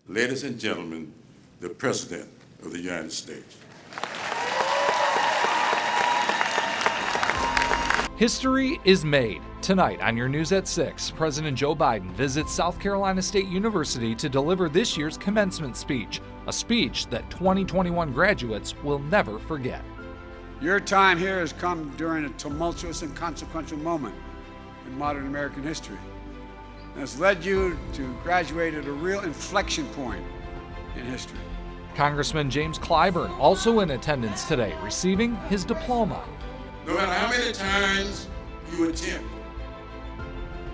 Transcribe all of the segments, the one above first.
Ladies and gentlemen, the President of the United States. History is made. Tonight on your News at 6, President Joe Biden visits South Carolina State University to deliver this year's commencement speech, a speech that 2021 graduates will never forget. Your time here has come during a tumultuous and consequential moment in modern American history. And it's led you to graduate at a real inflection point in history. Congressman James Clyburn also in attendance today, receiving his diploma. No matter how many times you attempt,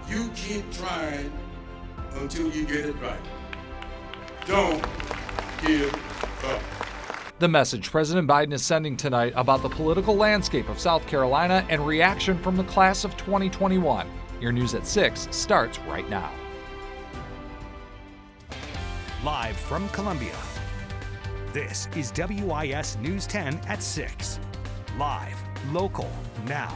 you keep trying until you get it right. Don't give up. The message President Biden is sending tonight about the political landscape of South Carolina and reaction from the class of 2021. Your News at 6 starts right now. Live from Columbia, this is WIS News 10 at 6. Live, local, now.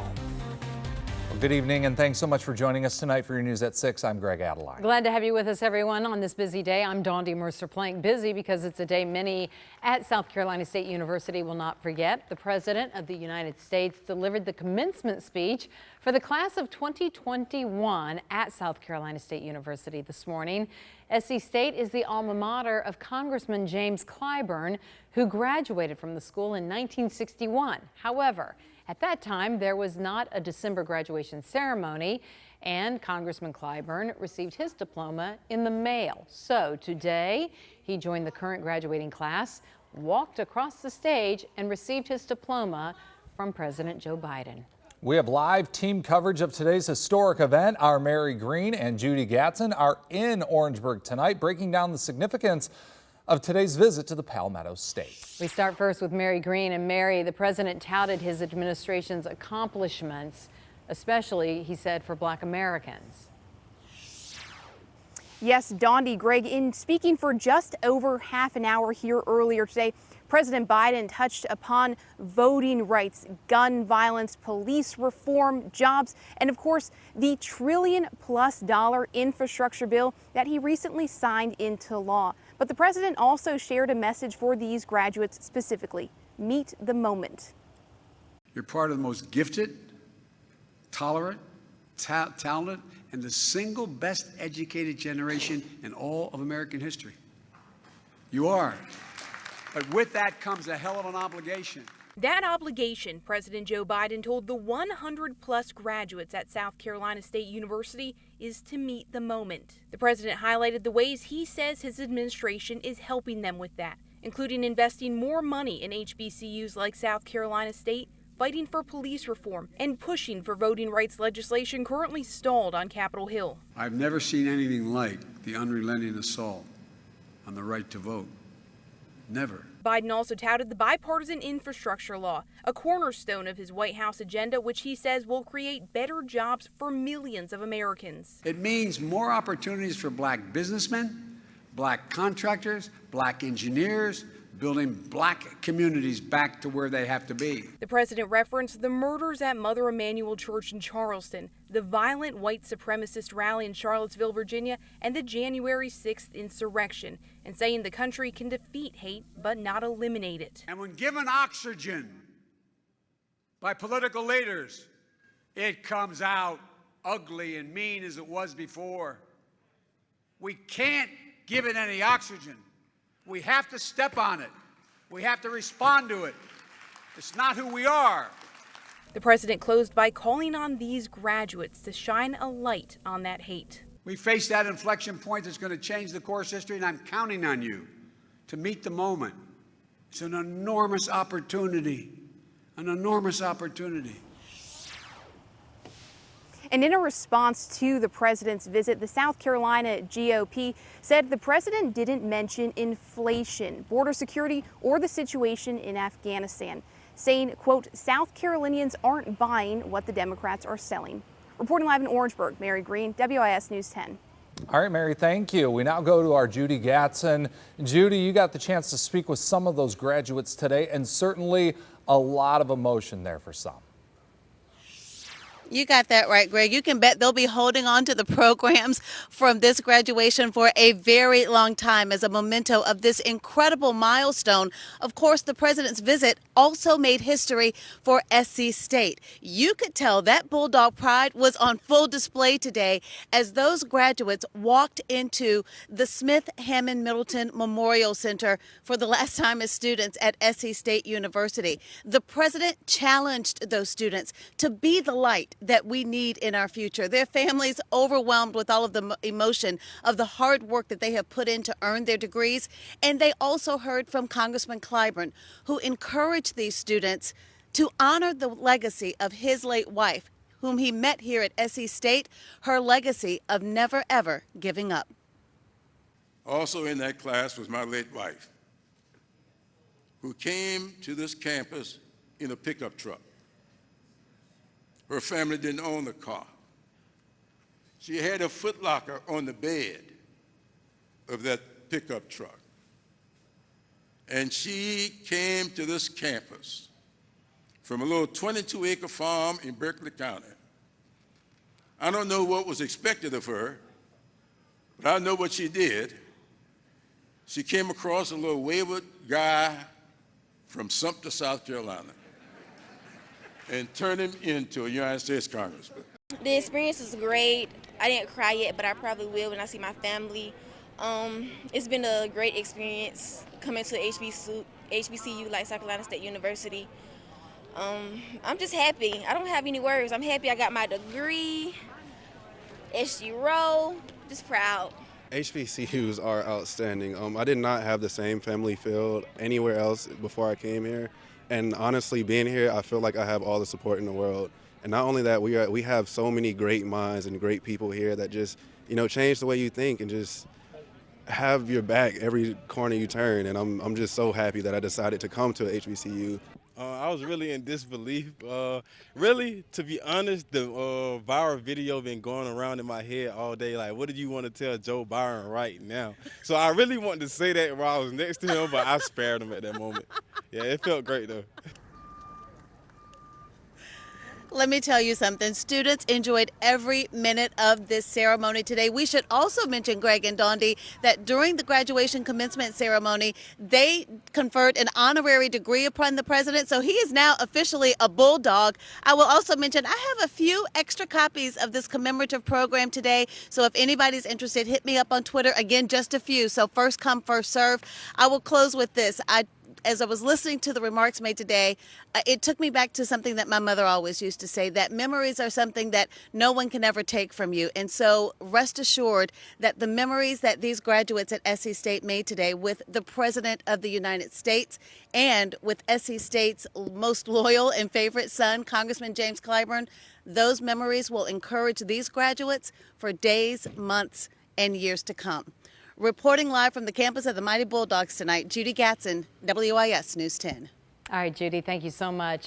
Well, good evening, and thanks so much for joining us tonight for your News at 6. I'm Greg Adeline. Glad to have you with us, everyone, on this busy day. I'm Dondi Mercer-Plank. Busy because it's a day many at South Carolina State University will not forget. The President of the United States delivered the commencement speech for the class of 2021 at South Carolina State University this morning. SC State is the alma mater of Congressman James Clyburn, who graduated from the school in 1961. However, at that time, there was not a December graduation ceremony, and Congressman Clyburn received his diploma in the mail. So today, he joined the current graduating class, walked across the stage, and received his diploma from President Joe Biden. We have live team coverage of today's historic event. Our Mary Green and Judy Gatson are in Orangeburg tonight, breaking down the significance of today's visit to the Palmetto State. We start first with Mary Green. And Mary, the president touted his administration's accomplishments, especially, he said, for Black Americans. Yes, Dondi, Greg, in speaking for just over half an hour here earlier today, President Biden touched upon voting rights, gun violence, police reform, jobs, and of course, the $1 trillion+ infrastructure bill that he recently signed into law. But the president also shared a message for these graduates specifically: meet the moment. You're part of the most gifted, tolerant, talented, and the single best educated generation in all of American history. You are. But with that comes a hell of an obligation. That obligation, President Joe Biden told the 100+ graduates at South Carolina State University, is to meet the moment. The president highlighted the ways he says his administration is helping them with that, including investing more money in HBCUs like South Carolina State, fighting for police reform, and pushing for voting rights legislation currently stalled on Capitol Hill. I've never seen anything like the unrelenting assault on the right to vote. Never. Biden also touted the bipartisan infrastructure law, a cornerstone of his White House agenda, which he says will create better jobs for millions of Americans. It means more opportunities for Black businessmen, Black contractors, Black engineers, building Black communities back to where they have to be. The president referenced the murders at Mother Emanuel Church in Charleston, the violent white supremacist rally in Charlottesville, Virginia, and the January 6th insurrection, and saying the country can defeat hate but not eliminate it. And when given oxygen by political leaders, it comes out ugly and mean as it was before. We can't give it any oxygen. We have to step on it. We have to respond to it. It's not who we are. The president closed by calling on these graduates to shine a light on that hate. We face that inflection point that's going to change the course history, and I'm counting on you to meet the moment. It's an enormous opportunity, an enormous opportunity. And in a response to the president's visit, the South Carolina GOP said the president didn't mention inflation, border security, or the situation in Afghanistan, saying, quote, South Carolinians aren't buying what the Democrats are selling. Reporting live in Orangeburg, Mary Green, WIS News 10. All right, Mary, thank you. We now go to our Judy Gatson. Judy, you got the chance to speak with some of those graduates today, and certainly a lot of emotion there for some. You got that right, Greg. You can bet they'll be holding on to the programs from this graduation for a very long time as a memento of this incredible milestone. Of course, the president's visit also made history for SC State. You could tell that Bulldog pride was on full display today as those graduates walked into the Smith Hammond Middleton Memorial Center for the last time as students at SC State University. The president challenged those students to be the light that we need in our future. Their families overwhelmed with all of the emotion of the hard work that they have put in to earn their degrees. And they also heard from Congressman Clyburn, who encouraged these students to honor the legacy of his late wife, whom he met here at SC State, her legacy of never, ever giving up. Also in that class was my late wife, who came to this campus in a pickup truck. Her family didn't own the car. She had a footlocker on the bed of that pickup truck. And she came to this campus from a little 22-acre farm in Berkeley County. I don't know what was expected of her, but I know what she did. She came across a little wayward guy from Sumter, South Carolina, and turned him into a United States congressman. The experience was great. I didn't cry yet, but I probably will when I see my family. It's been a great experience coming to HBCU like South Carolina State University. I'm just happy. I don't have any words. I'm happy I got my degree, SG Row, just proud. HBCUs are outstanding. I did not have the same family feel anywhere else before I came here. And honestly, being here, I feel like I have all the support in the world. And not only that, we have so many great minds and great people here that just, change the way you think and just have your back every corner you turn. And I'm just so happy that I decided to come to a HBCU. I was really in disbelief. Really, to be honest, the viral video been going around in my head all day. Like, what did you want to tell Joe Biden right now? So I really wanted to say that while I was next to him, but I spared him at that moment. Yeah, it felt great, though. Let me tell you something. Students enjoyed every minute of this ceremony today. We should also mention, Greg and Dondi, that during the graduation commencement ceremony, they conferred an honorary degree upon the president. So he is now officially a Bulldog. I will also mention I have a few extra copies of this commemorative program today. So if anybody's interested, hit me up on Twitter. Again, just a few. So first come, first serve. I will close with this. As I was listening to the remarks made today, it took me back to something that my mother always used to say, that memories are something that no one can ever take from you. And so rest assured that the memories that these graduates at SC State made today with the President of the United States and with SC State's most loyal and favorite son, Congressman James Clyburn, those memories will encourage these graduates for days, months, and years to come. Reporting live from the campus of the Mighty Bulldogs tonight, Judy Gatson, WIS News 10. All right, Judy, thank you so much.